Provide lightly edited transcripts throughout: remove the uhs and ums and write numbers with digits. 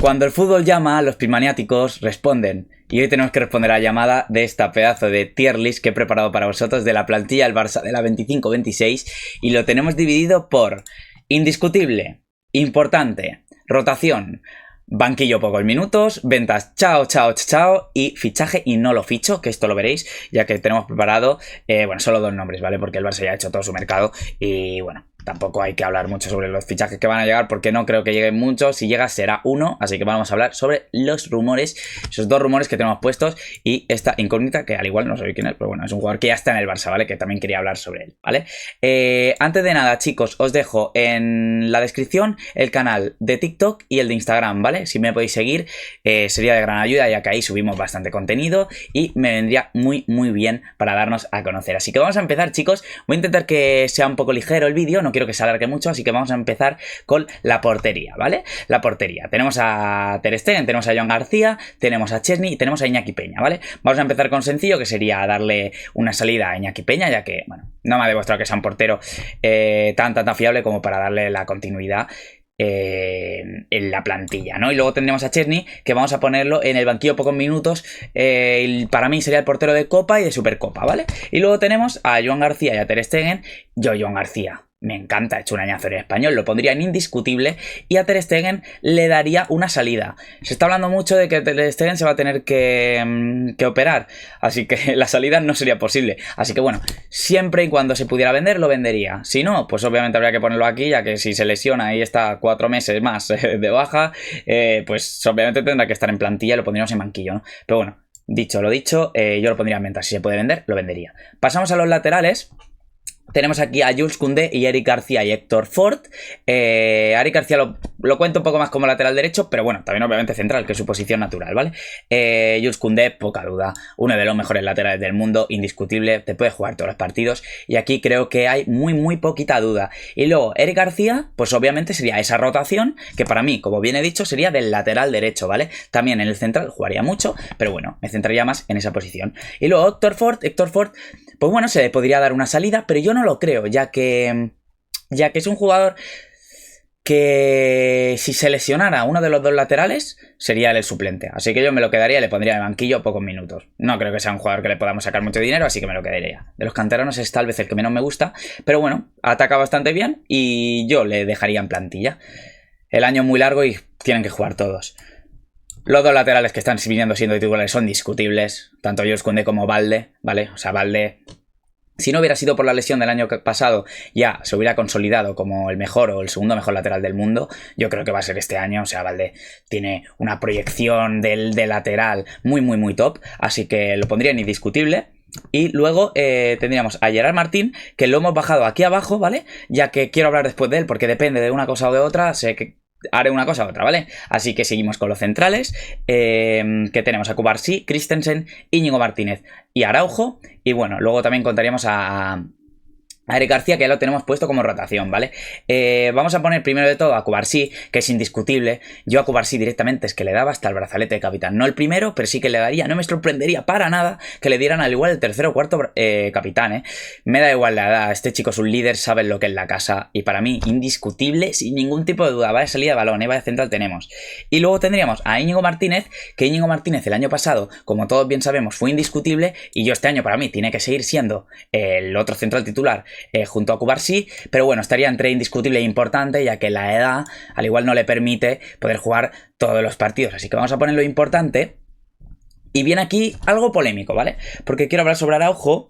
Cuando el fútbol llama, los prismaniáticos responden. Y hoy tenemos que responder a la llamada de esta pedazo de tier list que he preparado para vosotros de la plantilla del Barça de la 25-26. Y lo tenemos dividido por indiscutible, importante, rotación, banquillo pocos minutos, ventas chao, chao, chao y fichaje y no lo ficho, que esto lo veréis, ya que tenemos preparado, bueno, solo dos nombres, ¿vale? Porque el Barça ya ha hecho todo su mercado y bueno, tampoco hay que hablar mucho sobre los fichajes que van a llegar porque no creo que lleguen muchos. Si llega será uno, así que vamos a hablar sobre los rumores, esos dos rumores que tenemos puestos y esta incógnita que al igual no sé quién es, pero bueno, es un jugador que ya está en el Barça, ¿vale? Que también quería hablar sobre él, ¿vale? Antes de nada, chicos, os dejo en la descripción el canal de TikTok y el de Instagram, ¿vale? Si me podéis seguir sería de gran ayuda, ya que ahí subimos bastante contenido y me vendría muy bien para darnos a conocer. Así que vamos a empezar, chicos. Voy a intentar que sea un poco ligero el vídeo, no quiero que se alargue mucho, así que vamos a empezar con la portería, ¿vale? La portería. Tenemos a Ter Stegen, tenemos a Joan García, tenemos a Chesney y tenemos a Iñaki Peña, ¿vale? Vamos a empezar con sencillo, que sería darle una salida a Iñaki Peña, ya que, bueno, no me ha demostrado que sea un portero tan fiable como para darle la continuidad en la plantilla, ¿no? Y luego tendremos a Chesney, que vamos a ponerlo en el banquillo pocos minutos, para mí sería el portero de Copa y de Supercopa, ¿vale? Y luego tenemos a Joan García y a Ter Stegen. Joan García me encanta, ha hecho un añazo en español, lo pondría en indiscutible y a Ter Stegen le daría una salida. Se está hablando mucho de que Ter Stegen se va a tener que operar, así que la salida no sería posible. Así que bueno, siempre y cuando se pudiera vender, lo vendería. Si no, pues obviamente habría que ponerlo aquí, ya que si se lesiona y está 4 meses más de baja, pues obviamente tendrá que estar en plantilla y lo pondríamos en banquillo, ¿no? Pero bueno, dicho lo dicho, yo lo pondría en venta. Si se puede vender, lo vendería. Pasamos a los laterales. Tenemos aquí a Jules Koundé y Eric García y Héctor Ford. Eric García lo cuento un poco más como lateral derecho, pero bueno, también obviamente central, que es su posición natural, ¿vale? Jules Koundé, poca duda, uno de los mejores laterales del mundo, indiscutible, te puede jugar todos los partidos y aquí creo que hay muy poquita duda. Y luego Eric García, pues obviamente sería esa rotación que para mí, como bien he dicho, sería del lateral derecho, ¿vale? También en el central jugaría mucho, pero bueno, me centraría más en esa posición. Y luego Héctor Ford, pues bueno, se le podría dar una salida, pero yo no lo creo, ya que es un jugador que si se lesionara uno de los dos laterales sería el suplente, así que yo me lo quedaría y le pondría en el banquillo pocos minutos. No creo que sea un jugador que le podamos sacar mucho dinero, así que me lo quedaría. De los canteranos es tal vez el que menos me gusta, pero bueno, ataca bastante bien y yo le dejaría en plantilla. El año es muy largo y tienen que jugar todos. Los dos laterales que están viniendo siendo titulares son discutibles, tanto Jules Koundé como Balde, ¿vale? O sea, Balde, si no hubiera sido por la lesión del año pasado, ya se hubiera consolidado como el mejor o el segundo mejor lateral del mundo. Yo creo que va a ser este año. O sea, Balde tiene una proyección de lateral muy top, así que lo pondría en indiscutible. Y luego tendríamos a Gerard Martín, que lo hemos bajado aquí abajo, ¿vale? Ya que quiero hablar después de él, porque depende de una cosa o de otra, sé que haré una cosa u otra, ¿vale? Así que seguimos con los centrales, que tenemos a Cubarsí, Christensen, Íñigo Martínez y Araujo. Y bueno, luego también contaríamos a Eric García, que ya lo tenemos puesto como rotación, ¿vale? Vamos a poner primero de todo a Cubarsí, que es indiscutible. Yo a Cubarsí directamente es que le daba hasta el brazalete de capitán. No el primero, pero sí que le daría. No me sorprendería para nada que le dieran al igual el tercero o cuarto capitán, ¿eh? Me da igual la edad. Este chico es un líder, sabe lo que es la casa. Y para mí, indiscutible, sin ningún tipo de duda. Vaya salida de balón, vaya central tenemos. Y luego tendríamos a Íñigo Martínez, que Íñigo Martínez el año pasado, como todos bien sabemos, fue indiscutible. Y yo este año para mí tiene que seguir siendo el otro central titular, junto a Cubarsí, pero bueno, estaría entre indiscutible e importante, ya que la edad al igual no le permite poder jugar todos los partidos, así que vamos a ponerlo importante. Y viene aquí algo polémico, ¿vale? Porque quiero hablar sobre Araujo.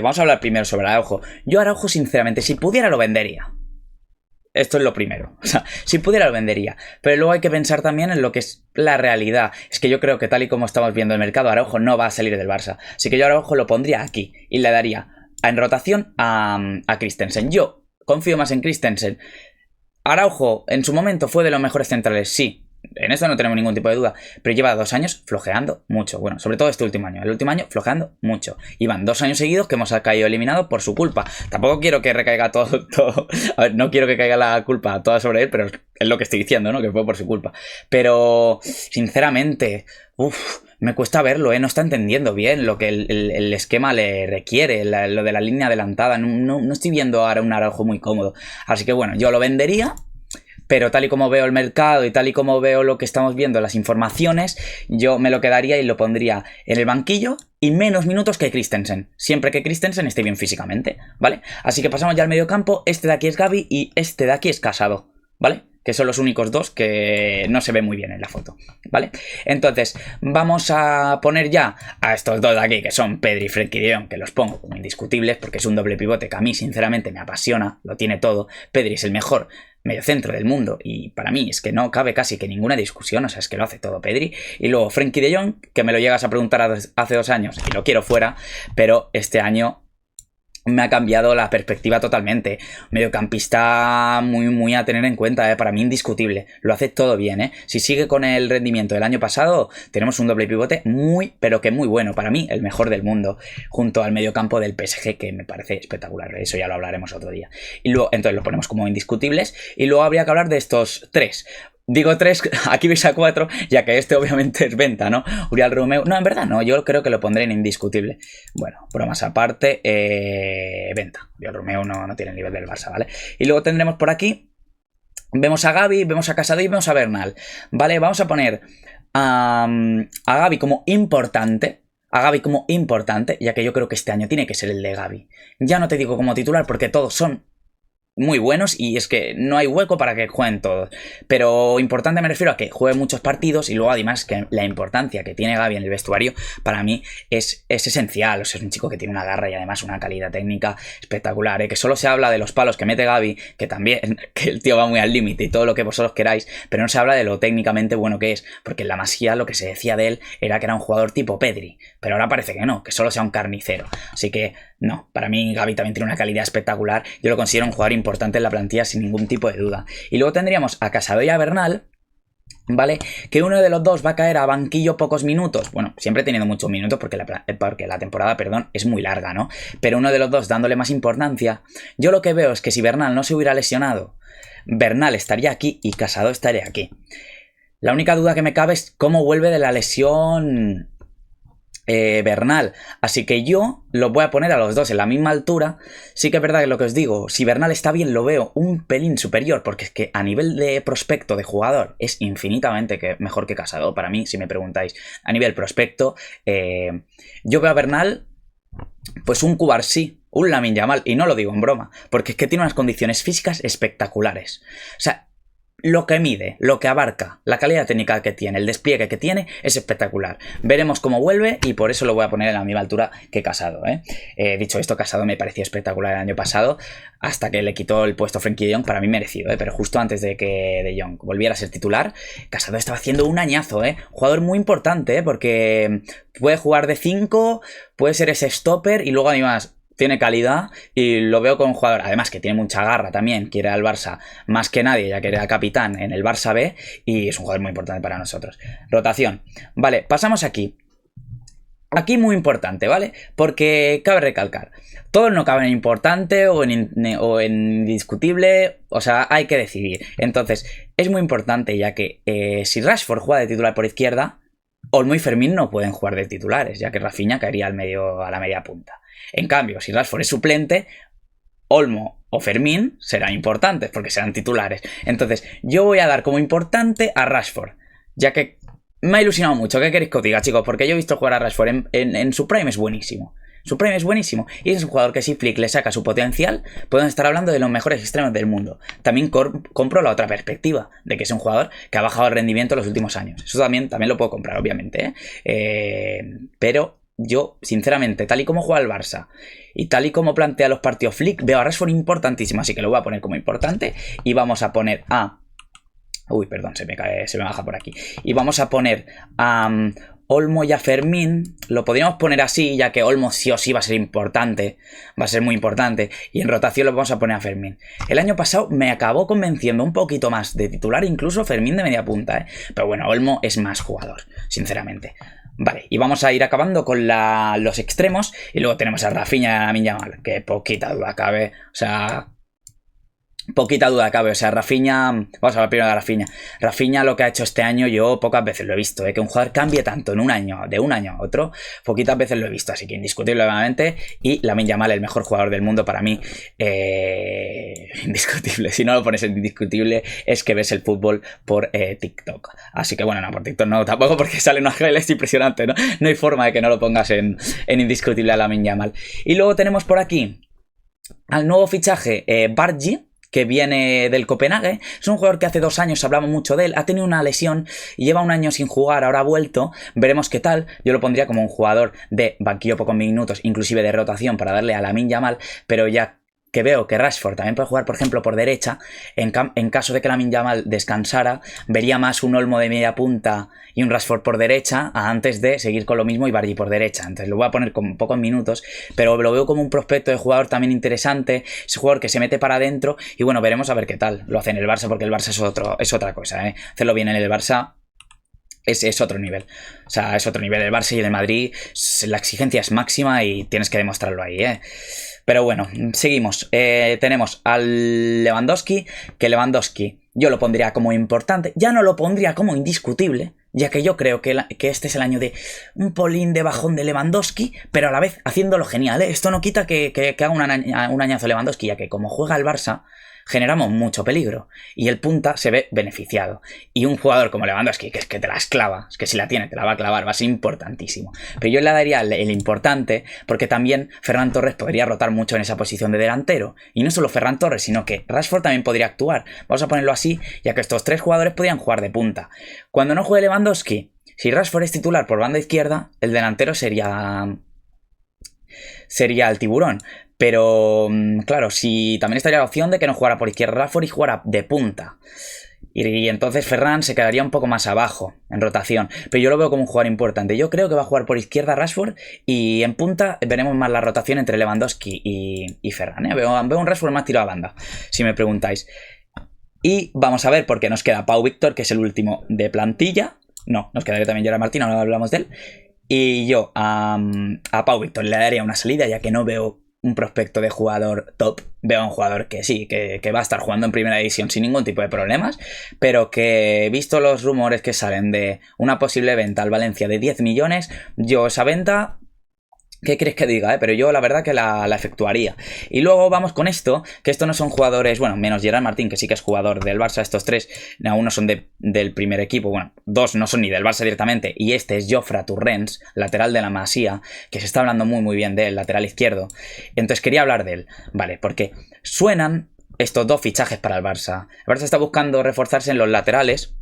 Vamos a hablar primero sobre Araujo. Yo Araujo, sinceramente, si pudiera lo vendería. Esto es lo primero, o sea, si pudiera lo vendería, pero luego hay que pensar también en lo que es la realidad. Es que yo creo que tal y como estamos viendo el mercado, Araujo no va a salir del Barça, así que yo Araujo lo pondría aquí y le daría en rotación a Christensen. Yo confío más en Christensen. Araujo en su momento fue de los mejores centrales, sí. En esto no tenemos ningún tipo de duda, pero lleva 2 años flojeando mucho. Bueno, sobre todo este último año. El último año flojeando mucho. Iban 2 años seguidos que hemos caído eliminados por su culpa. Tampoco quiero que recaiga todo. A ver, no quiero que caiga la culpa toda sobre él, pero es lo que estoy diciendo, ¿no? Que fue por su culpa. Pero, sinceramente, me cuesta verlo, ¿eh? No está entendiendo bien lo que el esquema le requiere, lo de la línea adelantada. No estoy viendo ahora un Araujo muy cómodo. Así que bueno, yo lo vendería. pero tal y como veo el mercado y tal y como veo lo que estamos viendo, las informaciones, yo me lo quedaría y lo pondría en el banquillo y menos minutos que Christensen, siempre que Christensen esté bien físicamente, ¿vale? Así que pasamos ya al medio campo, este de aquí es Gavi y este de aquí es Casado, ¿vale? Que son los únicos dos que no se ven muy bien en la foto, ¿vale? Entonces, vamos a poner ya a estos dos de aquí, que son Pedri y Frenkie de Jong, que los pongo como indiscutibles, porque es un doble pivote que a mí, sinceramente, me apasiona, lo tiene todo. Pedri es el mejor mediocentro del mundo, y para mí es que no cabe casi que ninguna discusión, o sea, es que lo hace todo Pedri. Y luego Frenkie de Jong, que me lo llegas a preguntar hace 2 años, y lo quiero fuera, pero este año me ha cambiado la perspectiva totalmente. Mediocampista muy a tener en cuenta, para mí indiscutible. Lo hace todo bien, Si sigue con el rendimiento del año pasado, tenemos un doble pivote pero que muy bueno. Para mí, el mejor del mundo. Junto al mediocampo del PSG, que me parece espectacular. Eso ya lo hablaremos otro día. Y luego, entonces, los ponemos como indiscutibles. Y luego habría que hablar de estos 3. Digo 3, aquí veis a 4, ya que este obviamente es Venta, ¿no? Oriol Romeu, no, en verdad no, yo creo que lo pondré en indiscutible. Bueno, bromas aparte, Venta. Oriol Romeu no tiene el nivel del Barça, ¿vale? Y luego tendremos por aquí, vemos a Gavi, vemos a Casado y vemos a Bernal, ¿vale? Vamos a poner a Gavi como importante. Ya que yo creo que este año tiene que ser el de Gavi. Ya no te digo como titular porque todos son muy buenos y es que no hay hueco para que jueguen todos, pero importante me refiero a que juegue muchos partidos y luego además que la importancia que tiene Gavi en el vestuario para mí es esencial. O sea, es un chico que tiene una garra y además una calidad técnica espectacular, que solo se habla de los palos que mete Gavi, que también, que el tío va muy al límite y todo lo que vosotros queráis, pero no se habla de lo técnicamente bueno que es, porque en la Masía lo que se decía de él era que era un jugador tipo Pedri, pero ahora parece que no, que solo sea un carnicero. Así que no, para mí Gavi también tiene una calidad espectacular, yo lo considero un jugador importante en la plantilla sin ningún tipo de duda. Y luego tendríamos a Casado y a Bernal, ¿vale? Que uno de los dos va a caer a banquillo pocos minutos. Bueno, siempre teniendo muchos minutos porque la temporada, es muy larga, ¿no? Pero uno de los dos dándole más importancia. Yo lo que veo es que si Bernal no se hubiera lesionado, Bernal estaría aquí y Casado estaría aquí. La única duda que me cabe es cómo vuelve de la lesión Bernal, así que yo los voy a poner a los dos en la misma altura. Sí que es verdad que lo que os digo, si Bernal está bien lo veo un pelín superior, porque es que a nivel de prospecto de jugador es infinitamente mejor que Casado, para mí, si me preguntáis. A nivel prospecto, yo veo a Bernal pues un Cubarsí, un Lamine Yamal, y no lo digo en broma, porque es que tiene unas condiciones físicas espectaculares. O sea, lo que mide, lo que abarca, la calidad técnica que tiene, el despliegue que tiene, es espectacular. Veremos cómo vuelve y por eso lo voy a poner en la misma altura que Casado, Dicho esto, Casado me pareció espectacular el año pasado, hasta que le quitó el puesto Frenkie de Jong, para mí merecido, pero justo antes de que De Jong volviera a ser titular, Casado estaba haciendo un añazo, Jugador muy importante, porque puede jugar de 5, puede ser ese stopper y luego además tiene calidad y lo veo con un jugador, además que tiene mucha garra también, quiere al Barça más que nadie, ya que era capitán en el Barça B y es un jugador muy importante para nosotros. Rotación. Vale, pasamos aquí. Aquí muy importante, ¿vale? Porque cabe recalcar, todos no caben en importante o en indiscutible, o sea, hay que decidir. Entonces, es muy importante ya que si Rashford juega de titular por izquierda, Olmo y Fermín no pueden jugar de titulares, ya que Rafinha caería a la media punta. En cambio, si Rashford es suplente, Olmo o Fermín serán importantes porque serán titulares. Entonces, yo voy a dar como importante a Rashford, ya que me ha ilusionado mucho. ¿Qué queréis que os diga, chicos? Porque yo he visto jugar a Rashford en su prime, es buenísimo. Su prime es buenísimo. Y es un jugador que si Flick le saca su potencial, podemos estar hablando de los mejores extremos del mundo. También compro la otra perspectiva, de que es un jugador que ha bajado el rendimiento en los últimos años. Eso también lo puedo comprar, obviamente, pero yo, sinceramente, tal y como juega el Barça y tal y como plantea los partidos Flick, veo a Rashford importantísimo, así que lo voy a poner como importante. Y vamos a poner a... Uy, perdón, se me baja por aquí. Y vamos a poner a Olmo y a Fermín. Lo podríamos poner así, ya que Olmo sí o sí va a ser importante. Va a ser muy importante. Y en rotación lo vamos a poner a Fermín. El año pasado me acabó convenciendo un poquito más de titular, incluso Fermín de media punta, Pero bueno, Olmo es más jugador, sinceramente. Vale, y vamos a ir acabando con los extremos. Y luego tenemos a Rafinha y a Lamine Yamal, que poquita duda cabe. O sea, Poquita duda cabe, o sea, Rafinha, vamos a hablar primero de Rafinha. Rafinha lo que ha hecho este año yo pocas veces lo he visto, que un jugador cambie tanto en un año, de un año a otro, poquitas veces lo he visto, así que indiscutiblemente. Y Lamine Yamal, el mejor jugador del mundo para mí, indiscutible. Si no lo pones en indiscutible es que ves el fútbol por TikTok. Así que bueno, no, por TikTok no, tampoco, porque sale una highlights impresionante, ¿no? No hay forma de que no lo pongas en indiscutible a Lamine Yamal. Y luego tenemos por aquí al nuevo fichaje, Bargi, que viene del Copenhague. Es un jugador que hace 2 años hablamos mucho de él, ha tenido una lesión y lleva un año sin jugar, ahora ha vuelto, veremos qué tal. Yo lo pondría como un jugador de banquillo pocos minutos, inclusive de rotación para darle a Lamine Yamal, pero ya que veo que Rashford también puede jugar, por ejemplo, por derecha, en caso de que Lamine Yamal descansara, vería más un Olmo de media punta y un Rashford por derecha, antes de seguir con lo mismo y Bargi por derecha. Entonces lo voy a poner con pocos minutos, pero lo veo como un prospecto de jugador también interesante, ese jugador que se mete para adentro, y bueno, veremos a ver qué tal lo hace en el Barça, porque el Barça es otra cosa, ¿eh? Hacerlo bien en el Barça es otro nivel. O sea, es otro nivel. El Barça y el Madrid, la exigencia es máxima y tienes que demostrarlo ahí, ¿eh? Pero bueno, seguimos. Tenemos al Lewandowski, que Lewandowski yo lo pondría como importante. Ya no lo pondría como indiscutible, ya que yo creo que este es el año de un polín de bajón de Lewandowski, pero a la vez haciéndolo genial, ¿eh? Esto no quita que haga un añazo Lewandowski, ya que como juega el Barça, generamos mucho peligro y el punta se ve beneficiado. Y un jugador como Lewandowski, que es que te la esclava, es que si la tiene te la va a clavar, va a ser importantísimo. Pero yo le daría el importante, porque también Ferran Torres podría rotar mucho en esa posición de delantero. Y no solo Ferran Torres, sino que Rashford también podría actuar. Vamos a ponerlo así, ya que estos 3 jugadores podrían jugar de punta. Cuando no juegue Lewandowski, si Rashford es titular por banda izquierda, el delantero sería el Tiburón. Pero, claro, si también estaría la opción de que no jugara por izquierda Rashford y jugara de punta. Y entonces Ferran se quedaría un poco más abajo en rotación. Pero yo lo veo como un jugador importante. Yo creo que va a jugar por izquierda Rashford y en punta veremos más la rotación entre Lewandowski y Ferran, ¿eh? Veo un Rashford más tirado a banda, si me preguntáis. Y vamos a ver, porque nos queda Pau Víctor, que es el último de plantilla. No, nos quedaría también Gerard Martín, ahora hablamos de él. Y yo a Pau Víctor le daría una salida, ya que no veo un prospecto de jugador top. Veo a un jugador que sí, que va a estar jugando en primera división sin ningún tipo de problemas, pero que, visto los rumores que salen de una posible venta al Valencia de 10 millones, yo esa venta, ¿qué quieres que diga? Pero yo la verdad que la efectuaría. Y luego vamos con esto, que estos no son jugadores, bueno, menos Gerard Martín, que sí que es jugador del Barça. Estos 3 aún no son del primer equipo, bueno, 2 no son ni del Barça directamente, y este es Jofre Torrents, lateral de la Masía, que se está hablando muy muy bien de él, lateral izquierdo. Entonces quería hablar de él, vale, porque suenan estos 2 fichajes para el Barça. El Barça está buscando reforzarse en los laterales,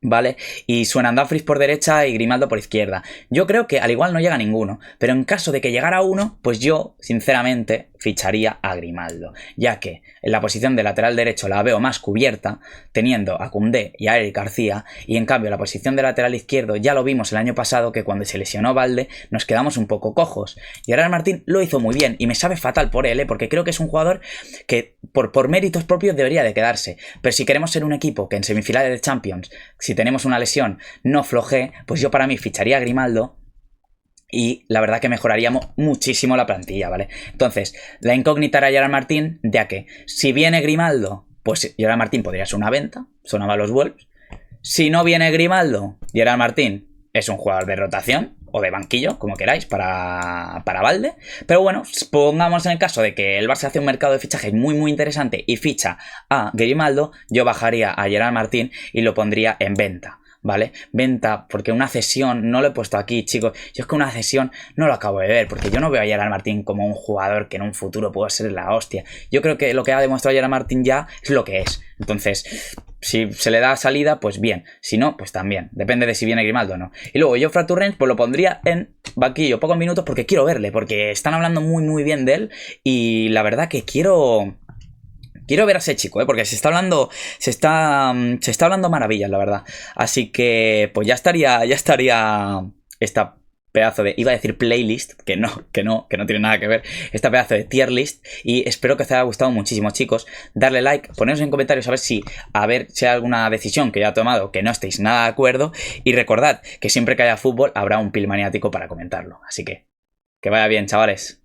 ¿vale? Y suenan Dumfries por derecha y Grimaldo por izquierda. Yo creo que al igual no llega ninguno, pero en caso de que llegara uno, pues yo, sinceramente, ficharía a Grimaldo, ya que en la posición de lateral derecho la veo más cubierta, teniendo a Koundé y a Eric García, y en cambio la posición de lateral izquierdo ya lo vimos el año pasado, que cuando se lesionó Valde nos quedamos un poco cojos. Y Gerard Martín lo hizo muy bien, y me sabe fatal por él, porque creo que es un jugador que por méritos propios debería de quedarse, pero si queremos ser un equipo que en semifinales de Champions, si tenemos una lesión, no floje, pues yo para mí ficharía a Grimaldo. Y la verdad que mejoraríamos muchísimo la plantilla, ¿vale? Entonces, la incógnita era Gerard Martín, ya que si viene Grimaldo, pues Gerard Martín podría ser una venta, sonaba a los Wolves. Si no viene Grimaldo, Gerard Martín es un jugador de rotación o de banquillo, como queráis, para Valde. Pero bueno, pongamos en el caso de que el Barça hace un mercado de fichajes muy muy interesante y ficha a Grimaldo, yo bajaría a Gerard Martín y lo pondría en venta, ¿vale? Venta, porque una cesión, no lo he puesto aquí, chicos, yo es que una cesión no lo acabo de ver, porque yo no veo a Gerard Martín como un jugador que en un futuro pueda ser la hostia. Yo creo que lo que ha demostrado Gerard Martín ya es lo que es. Entonces, si se le da salida, pues bien. Si no, pues también. Depende de si viene Grimaldo o no. Y luego Jofre Torrents, pues lo pondría en banquillo pocos minutos porque quiero verle, porque están hablando muy muy bien de él y la verdad que quiero ver a ese chico, porque se está hablando maravillas, la verdad. Así que, pues ya estaría esta pedazo de, iba a decir playlist, que no tiene nada que ver, esta pedazo de tier list, y espero que os haya gustado muchísimo, chicos. Darle like, poneros en comentarios a ver si hay alguna decisión que ya he tomado que no estéis nada de acuerdo, y recordad que siempre que haya fútbol habrá un pilmaniático para comentarlo. Así que vaya bien, chavales.